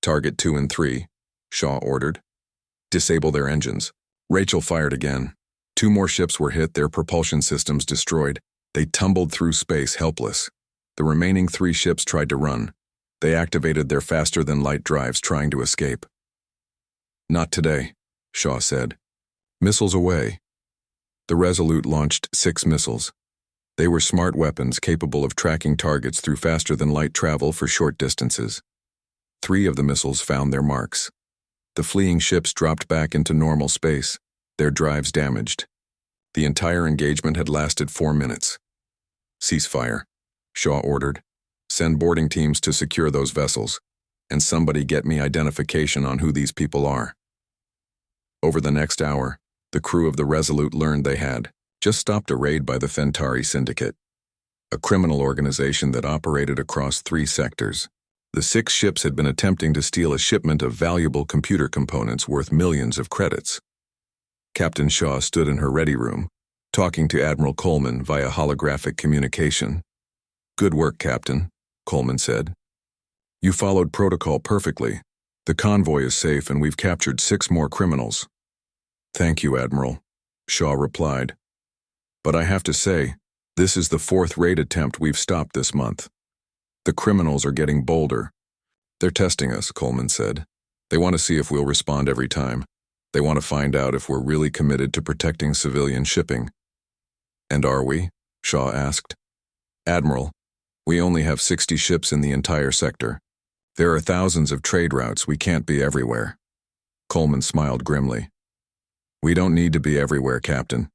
Target 2 and 3, Shaw ordered. Disable their engines. Rachel fired again. 2 more ships were hit, their propulsion systems destroyed. They tumbled through space helpless. The remaining 3 ships tried to run. They activated their faster-than-light drives, trying to escape. Not today, Shaw said. Missiles away. The Resolute launched 6 missiles. They were smart weapons capable of tracking targets through faster-than-light travel for short distances. 3 of the missiles found their marks. The fleeing ships dropped back into normal space, their drives damaged. The entire engagement had lasted 4 minutes. Ceasefire, Shaw ordered. Send boarding teams to secure those vessels, and somebody get me identification on who these people are. Over the next hour, the crew of the Resolute learned they had just stopped a raid by the Fentari Syndicate, a criminal organization that operated across 3 sectors. The 6 ships had been attempting to steal a shipment of valuable computer components worth millions of credits. Captain Shaw stood in her ready room, talking to Admiral Coleman via holographic communication. Good work, Captain, Coleman said. You followed protocol perfectly. The convoy is safe and we've captured 6 more criminals. Thank you, Admiral, Shaw replied. But I have to say, this is the 4th raid attempt we've stopped this month. The criminals are getting bolder. They're testing us, Coleman said. They want to see if we'll respond every time. They want to find out if we're really committed to protecting civilian shipping. And are we? Shaw asked. Admiral, we only have 60 ships in the entire sector. There are thousands of trade routes, we can't be everywhere. Coleman smiled grimly. We don't need to be everywhere, Captain.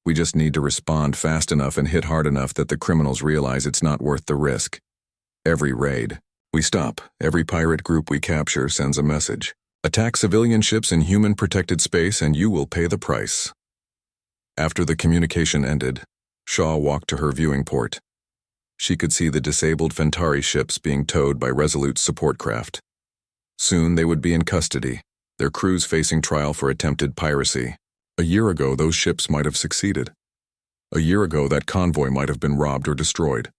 We just need to respond fast enough and hit hard enough that the criminals realize it's not worth the risk. Every raid we stop, every pirate group we capture sends a message. Attack civilian ships in human-protected space and you will pay the price. After the communication ended, Shaw walked to her viewing port. She could see the disabled Fentari ships being towed by Resolute's support craft. Soon they would be in custody, their crews facing trial for attempted piracy. A year ago, those ships might have succeeded. A year ago, that convoy might have been robbed or destroyed.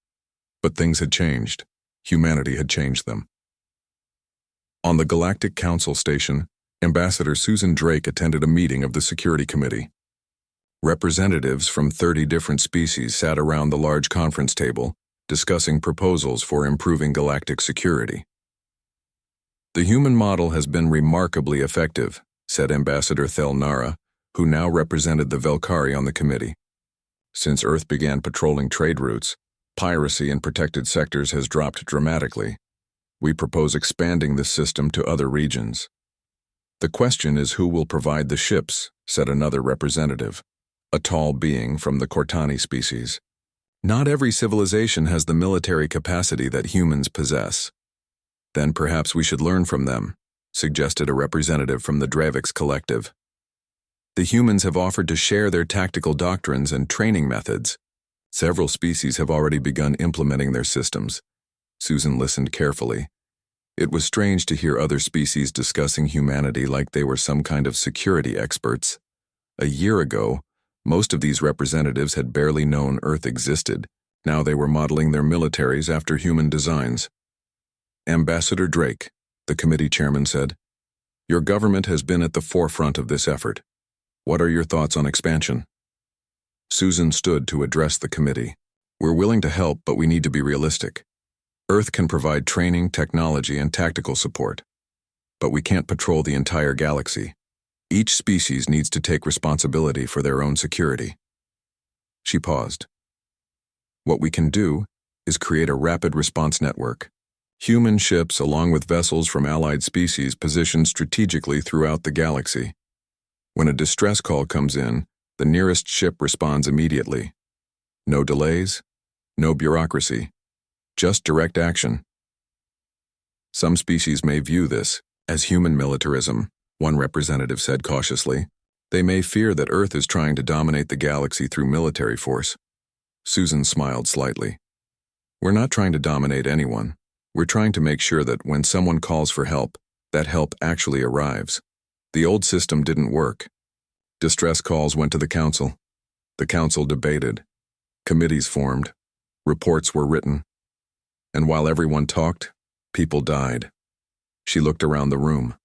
But things had changed. Humanity had changed them. On the Galactic Council station, Ambassador Susan Drake attended a meeting of the Security Committee. Representatives from 30 different species sat around the large conference table, discussing proposals for improving galactic security. The human model has been remarkably effective, said Ambassador Thel Nara, who now represented the Velkari on the committee. Since Earth began patrolling trade routes, piracy in protected sectors has dropped dramatically. We propose expanding this system to other regions. The question is who will provide the ships, said another representative, a tall being from the Cortani species. Not every civilization has the military capacity that humans possess. Then perhaps we should learn from them, suggested a representative from the Dravix Collective. The humans have offered to share their tactical doctrines and training methods. Several species have already begun implementing their systems. Susan listened carefully. It was strange to hear other species discussing humanity like they were some kind of security experts. A year ago, most of these representatives had barely known Earth existed. Now they were modeling their militaries after human designs. Ambassador Drake, the committee chairman said, your government has been at the forefront of this effort. What are your thoughts on expansion? Susan stood to address the committee. We're willing to help, but we need to be realistic. Earth can provide training, technology, and tactical support. But we can't patrol the entire galaxy. Each species needs to take responsibility for their own security. She paused. What we can do is create a rapid response network. Human ships, along with vessels from allied species, positioned strategically throughout the galaxy. When a distress call comes in, the nearest ship responds immediately. No delays, no bureaucracy. Just direct action. Some species may view this as human militarism, one representative said cautiously. They may fear that Earth is trying to dominate the galaxy through military force. Susan smiled slightly. We're not trying to dominate anyone. We're trying to make sure that when someone calls for help, that help actually arrives. The old system didn't work. Distress calls went to the council. The council debated. Committees formed. Reports were written. And while everyone talked, people died. She looked around the room.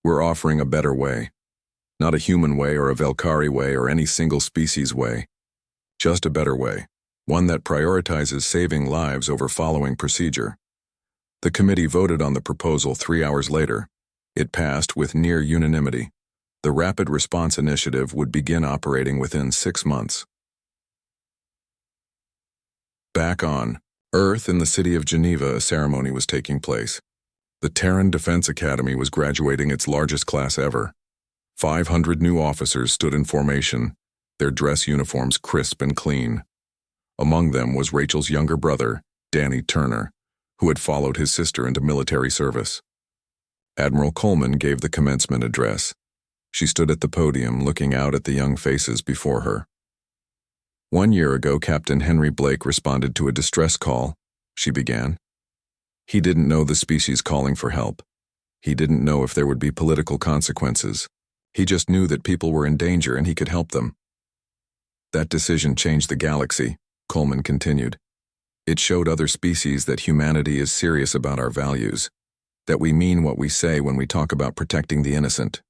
We're offering a better way. Not a human way or a Velkari way or any single species way. Just a better way. One that prioritizes saving lives over following procedure. The committee voted on the proposal 3 hours later. It passed with near unanimity. The Rapid Response Initiative would begin operating within 6 months. Back on Earth, in the city of Geneva, a ceremony was taking place. The Terran Defense Academy was graduating its largest class ever. 500 new officers stood in formation, their dress uniforms crisp and clean. Among them was Rachel's younger brother, Danny Turner, who had followed his sister into military service. Admiral Coleman gave the commencement address. She stood at the podium looking out at the young faces before her. 1 year ago, Captain Henry Blake responded to a distress call, she began. He didn't know the species calling for help. He didn't know if there would be political consequences. He just knew that people were in danger and he could help them. That decision changed the galaxy, Coleman continued. It showed other species that humanity is serious about our values, that we mean what we say when we talk about protecting the innocent.